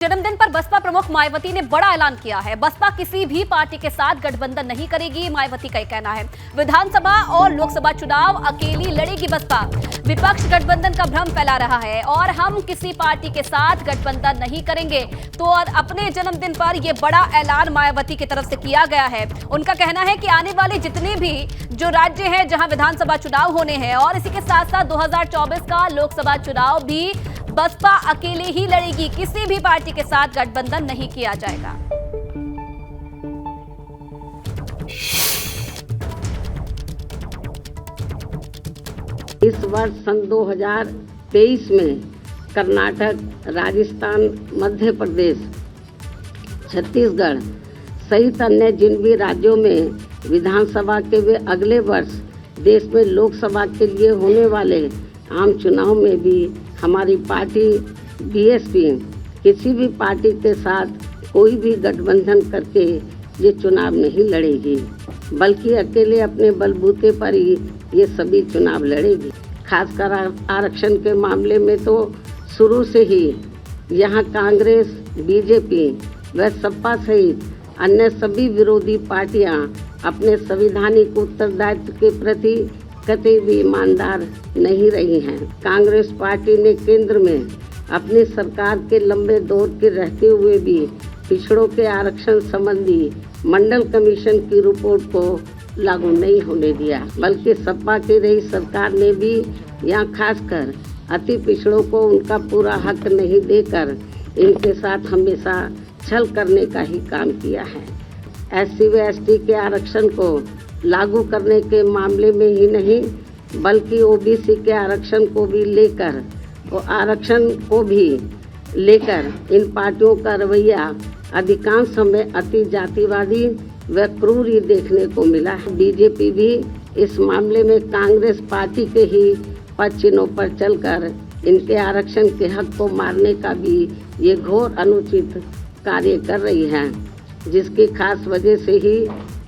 जन्मदिन पर बसपा प्रमुख मायावती ने बड़ा ऐलान किया है। बसपा किसी भी पार्टी के साथ गठबंधन नहीं करेगी, मायावती का कहना है। विधानसभा और लोकसभा चुनाव अकेली लड़ेगी बसपा। विपक्ष गठबंधन का भ्रम फैला रहा है और हम किसी पार्टी के साथ गठबंधन नहीं करेंगे। तो और अपने जन्मदिन पर यह बड़ा ऐलान मायावती की तरफ से किया गया है। उनका कहना है कि आने वाले जितने भी जो राज्य हैं जहां विधानसभा चुनाव होने हैं और इसी के साथ साथ 2024 का लोकसभा चुनाव भी बसपा अकेले ही लड़ेगी, किसी भी पार्टी के साथ गठबंधन नहीं किया जाएगा। इस वर्ष सन 2023 में कर्नाटक, राजस्थान, मध्य प्रदेश, छत्तीसगढ़ सहित अन्य जिन भी राज्यों में विधानसभा के वे अगले वर्ष देश में लोकसभा के लिए होने वाले आम चुनाव में भी हमारी पार्टी बीएसपी किसी भी पार्टी के साथ कोई भी गठबंधन करके ये चुनाव नहीं लड़ेगी, बल्कि अकेले अपने बलबूते पर ही ये सभी चुनाव लड़ेगी। खासकर आरक्षण के मामले में तो शुरू से ही यहाँ कांग्रेस, बीजेपी व सपा सहित अन्य सभी विरोधी पार्टियां अपने संवैधानिक उत्तरदायित्व के प्रति कतई भी ईमानदार नहीं रही हैं। कांग्रेस पार्टी ने केंद्र में अपनी सरकार के लंबे दौर के रहते हुए भी पिछड़ों के आरक्षण संबंधी मंडल कमीशन की रिपोर्ट को लागू नहीं होने दिया, बल्कि सपा की रही सरकार ने भी यहाँ खासकर अति पिछड़ों को उनका पूरा हक नहीं देकर इनके साथ हमेशा छल करने का ही काम किया है। एससी व एसटी के आरक्षण को लागू करने के मामले में ही नहीं, बल्कि ओबीसी के आरक्षण को भी लेकर इन पार्टियों का रवैया अधिकांश समय अति जातिवादी व क्रूर ही देखने को मिला है। बीजेपी भी इस मामले में कांग्रेस पार्टी के ही पद चिन्हों पर चलकर इनके आरक्षण के हक को मारने का भी ये घोर अनुचित कार्य कर रही है, जिसकी खास वजह से ही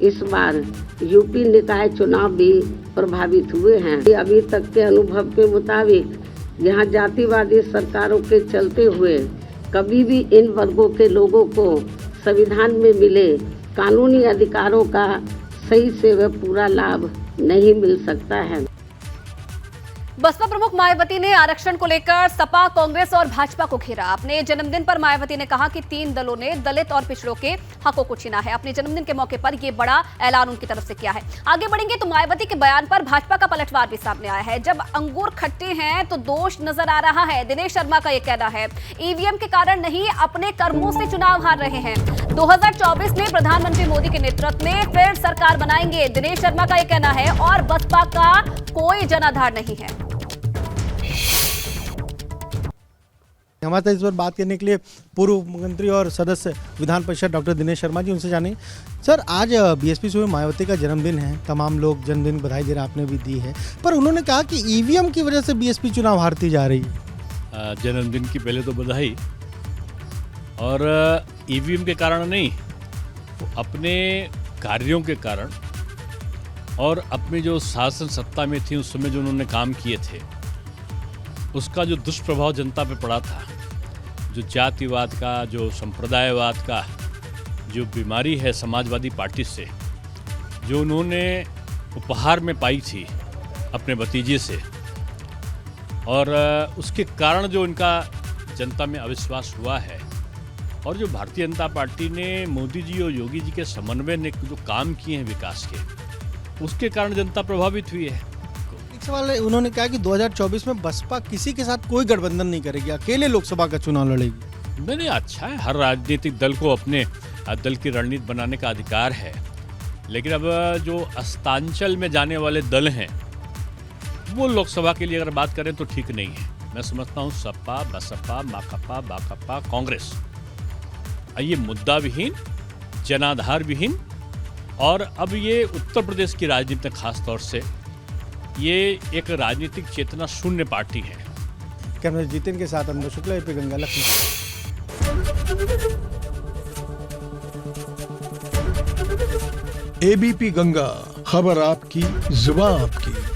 इस बार यूपी निकाय चुनाव भी प्रभावित हुए हैं। अभी तक के अनुभव के मुताबिक यहाँ जातिवादी सरकारों के चलते हुए कभी भी इन वर्गों के लोगों को संविधान में मिले कानूनी अधिकारों का सही से वह पूरा लाभ नहीं मिल सकता है। बसपा प्रमुख मायावती ने आरक्षण को लेकर सपा, कांग्रेस और भाजपा को घेरा। अपने जन्मदिन पर मायावती ने कहा कि तीन दलों ने दलित और पिछड़ों के हकों को छीना है। अपने जन्मदिन के मौके पर यह बड़ा ऐलान उनकी तरफ से किया है। आगे बढ़ेंगे तो मायावती के बयान पर भाजपा का पलटवार भी सामने आया है। जब अंगूर खट्टे हैं तो दोष नजर आ रहा है। दिनेश शर्मा का यह कहना है, ईवीएम के कारण नहीं, अपने कर्मों से चुनाव हार रहे हैं। 2024 में प्रधानमंत्री मोदी के नेतृत्व में फिर सरकार बनाएंगे, दिनेश शर्मा का यह कहना है। और बसपा का कोई जनाधार नहीं है। हमारे साथ इस बार बात करने के लिए पूर्व मंत्री और सदस्य विधान परिषद डॉक्टर दिनेश शर्मा जी, उनसे जानेंगे। सर, आज बीएसपी सुप्रीमो मायावती का जन्मदिन है। तमाम लोग जन्मदिन बधाई दे रहे, आपने भी दी है, पर उन्होंने कहा कि ईवीएम की वजह से बीएसपी चुनाव हारती जा रही है। जन्मदिन की पहले तो बधाई, और ईवीएम के कारण नहीं, तो अपने कार्यों के कारण और अपनी जो शासन सत्ता में थी उस समय जो उन्होंने काम किए थे उसका जो दुष्प्रभाव जनता पे पड़ा था, जो जातिवाद का, जो संप्रदायवाद का जो बीमारी है समाजवादी पार्टी से, जो उन्होंने उपहार में पाई थी अपने भतीजे से, और उसके कारण जो इनका जनता में अविश्वास हुआ है, और जो भारतीय जनता पार्टी ने मोदी जी और योगी जी के समन्वय ने जो काम किए हैं विकास के, उसके कारण जनता प्रभावित हुई है। सवाल है, उन्होंने कहा कि 2024 में बसपा किसी के साथ कोई गठबंधन नहीं करेगी, अकेले लोकसभा का चुनाव लड़ेगी। नहीं, अच्छा है, हर राजनीतिक दल को अपने दल की रणनीति बनाने का अधिकार है, लेकिन अब जो अस्तांचल में जाने वाले दल हैं वो लोकसभा के लिए अगर बात करें तो ठीक नहीं है। मैं समझता हूँ सपा, बसपा, माकपा, बाकपा, कांग्रेस, ये मुद्दा विहीन, जनाधार विहीन, और अब ये उत्तर प्रदेश की राजनीति में खास तौर से ये एक राजनीतिक चेतना शून्य पार्टी है। कैमरा जितेन के साथ अमर शुक्ला, एपी गंगा, लखनऊ। एबीपी गंगा, खबर आपकी, जुबान आपकी।